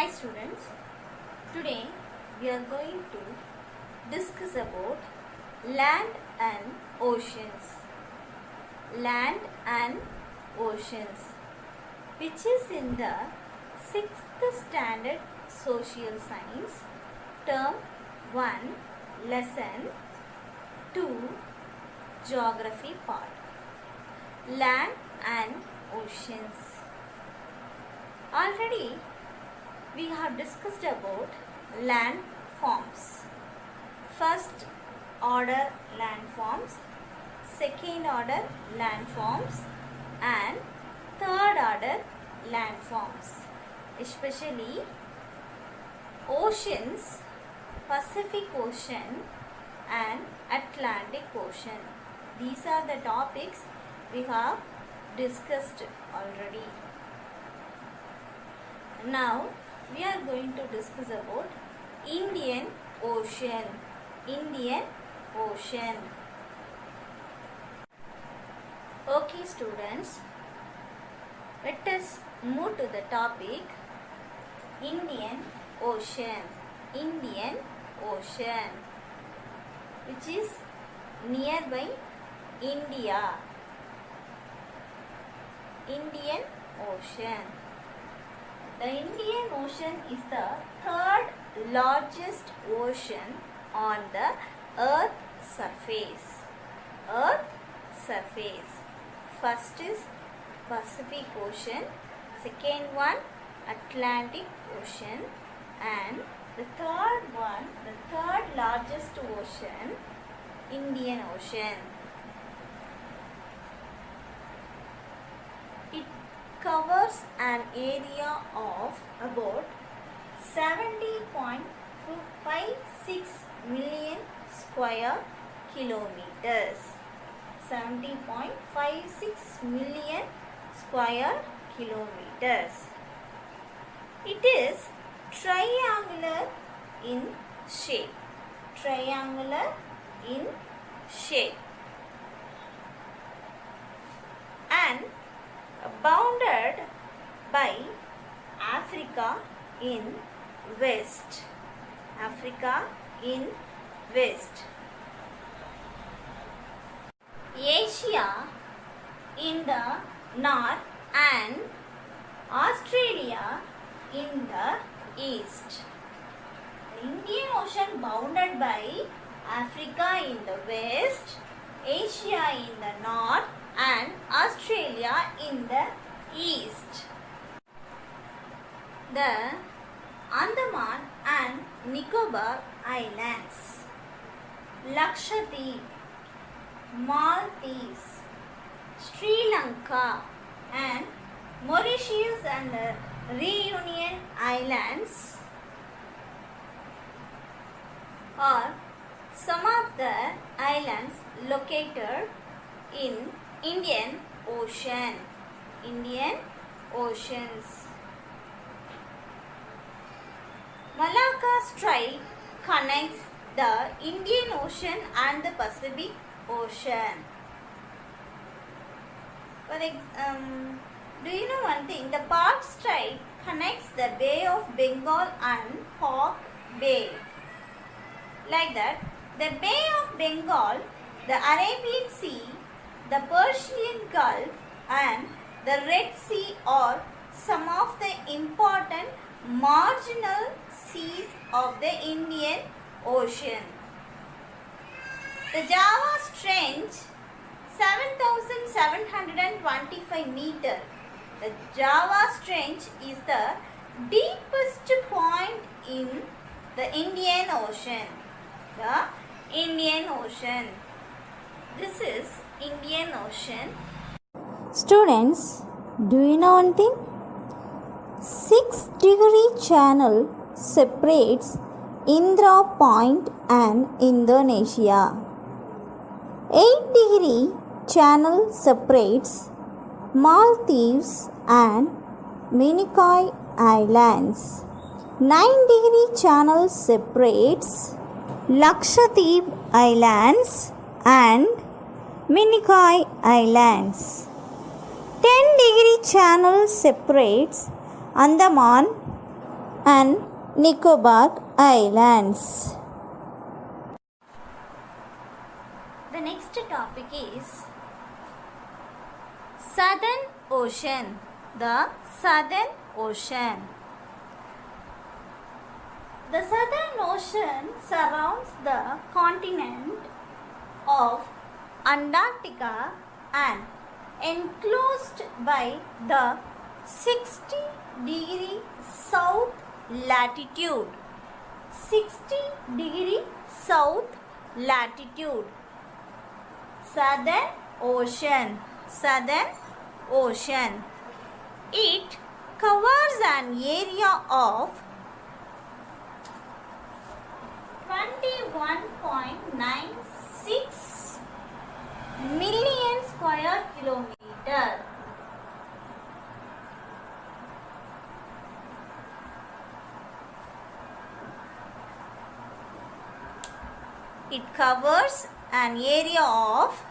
Hi students, today we are going to discuss about land and oceans. Land and oceans, which is in the 6th standard social science, term 1, lesson 2, geography part. Land and oceans. Already we have discussed about land forms. First order landforms, second order landforms and third order landforms. Especially oceans, Pacific Ocean and Atlantic Ocean. These are the topics we have discussed already. Now we are going to discuss about Indian Ocean. Indian Ocean. Okay students, let us move to the topic Indian Ocean. Indian Ocean, which is nearby India. Indian Ocean. The Indian Ocean is the third largest ocean on the Earth's surface. First is Pacific Ocean, second one Atlantic Ocean, and the third largest ocean, Indian Ocean. It covers an area of about 70.56 million square kilometers. 70.56 million square kilometers. It is triangular in shape. And bounded by Africa in west. Asia in the north and Australia in the east. The Indian Ocean bounded by Africa in the west, Asia in the north and Australia in the east. The Andaman and Nicobar Islands, Lakshadweep, Maldives, Sri Lanka and Mauritius and Reunion Islands are some of the islands located in Indian Ocean. Malacca Strait connects the Indian Ocean and the Pacific Ocean. Do you know one thing? The Palk Strait connects the Bay of Bengal and Hawke Bay. Like that, the Bay of Bengal, the Arabian Sea, the Persian Gulf and the Red Sea are some of the important marginal seas of the Indian Ocean. The Java Trench, 7,725 meters. The Java Trench is the deepest point in the Indian Ocean. This is Indian Ocean. Students, do you know one thing? 6-degree channel separates Indra Point and Indonesia. 8-degree channel separates Maldives and Minicoy Islands. 9-degree channel separates Lakshadweep Islands and Minicoy Islands. 10-degree channel separates Andaman and Nicobar Islands. The next topic is Southern Ocean. The Southern Ocean. The Southern Ocean surrounds the continent of Antarctica and enclosed by the 60° south latitude. 60° south latitude. Southern Ocean. Southern Ocean. It covers an area of 21.96 million square kilometer. It covers an area of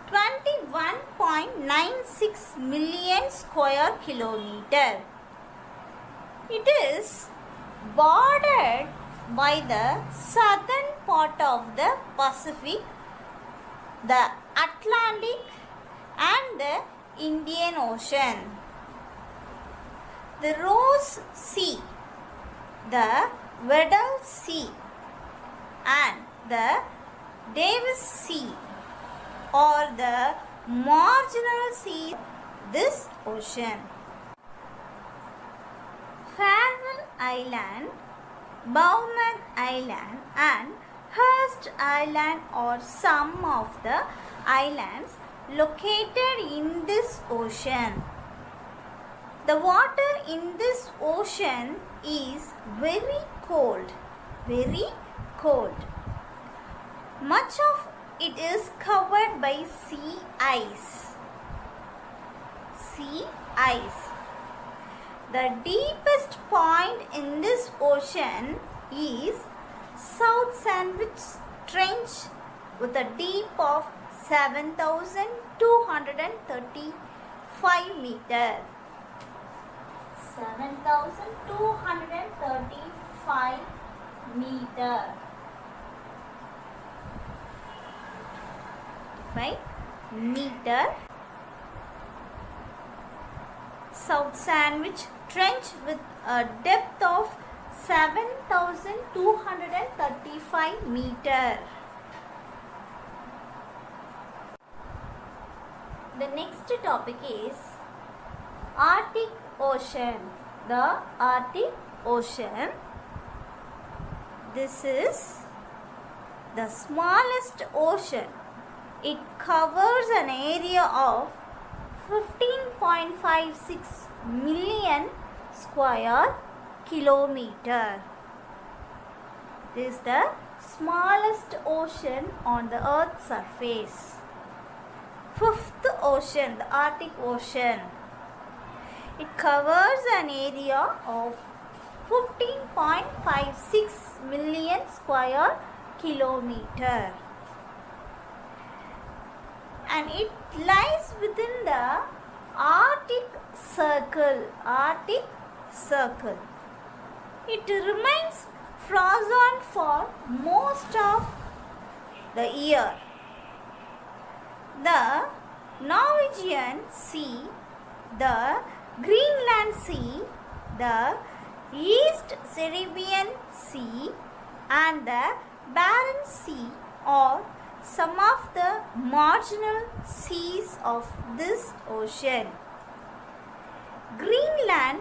21.96 million square kilometer. It is bordered by the southern part of the Pacific, the Atlantic and the Indian Ocean. The Ross Sea, the Weddell Sea and the Davis Sea or the marginal sea of this ocean. Farewell Island, Bowman Island and Hearst Island are some of the islands located in this ocean. The water in this ocean is very cold. Very cold. Much of it is covered by sea ice. Sea ice. The deepest point in this ocean is South Sandwich Trench with a deep of 7,235 meters. 7,235 meters. 5 meter. South Sandwich Trench with a depth of 7,235 meters. The next topic is Arctic Ocean. The Arctic Ocean. This is the smallest ocean. It covers an area of 15.56 million square kilometer. This is the smallest ocean on the Earth's surface. Fifth ocean, the Arctic Ocean. It covers an area of 15.56 million square kilometer. And it lies within the Arctic Circle. Arctic Circle. It remains frozen for most of the year. The Norwegian Sea, the Greenland Sea, the East Caribbean Sea and the Barents Sea are some of the marginal seas of this ocean. Greenland,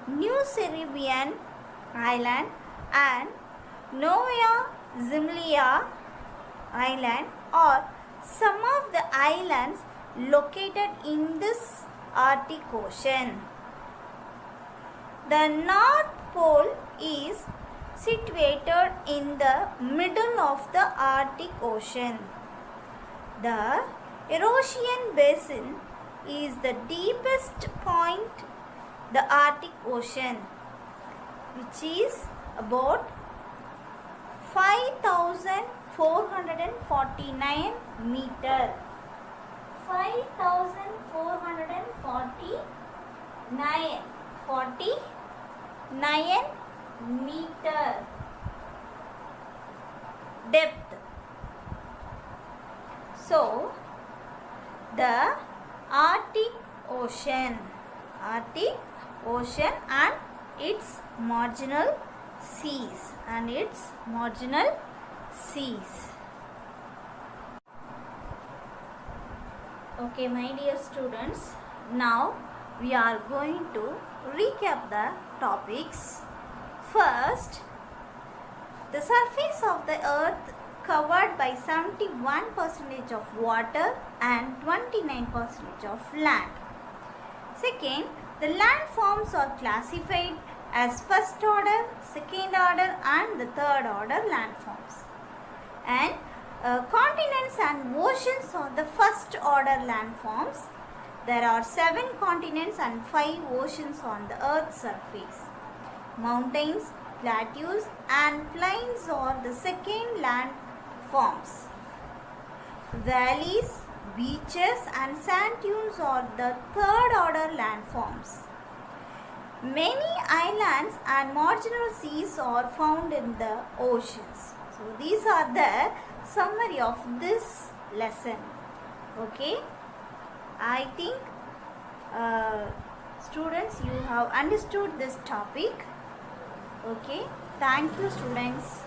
New Caribbean Island and Novaya Zemlya Island are some of the islands located in this Arctic Ocean. The North Pole is situated in the middle of the Arctic Ocean. The Eurasian Basin is the deepest point in the Arctic Ocean, which is about 5,449 meters. 5,449 9 meter depth. So the Arctic Ocean and its marginal seas. Okay, my dear students, now we are going to recap the topics. First, the surface of the earth covered by 71% of water and 29% of land. Second, the landforms are classified as first order, second order and the third order landforms. And continents and oceans are the first order landforms. There are 7 continents and 5 oceans on the earth's surface. Mountains, plateaus and plains are the second landforms. Valleys, beaches and sand dunes are the third order landforms. Many islands and marginal seas are found in the oceans. So these are the summary of this lesson. Okay, I think students, you have understood this topic. Okay, thank you students.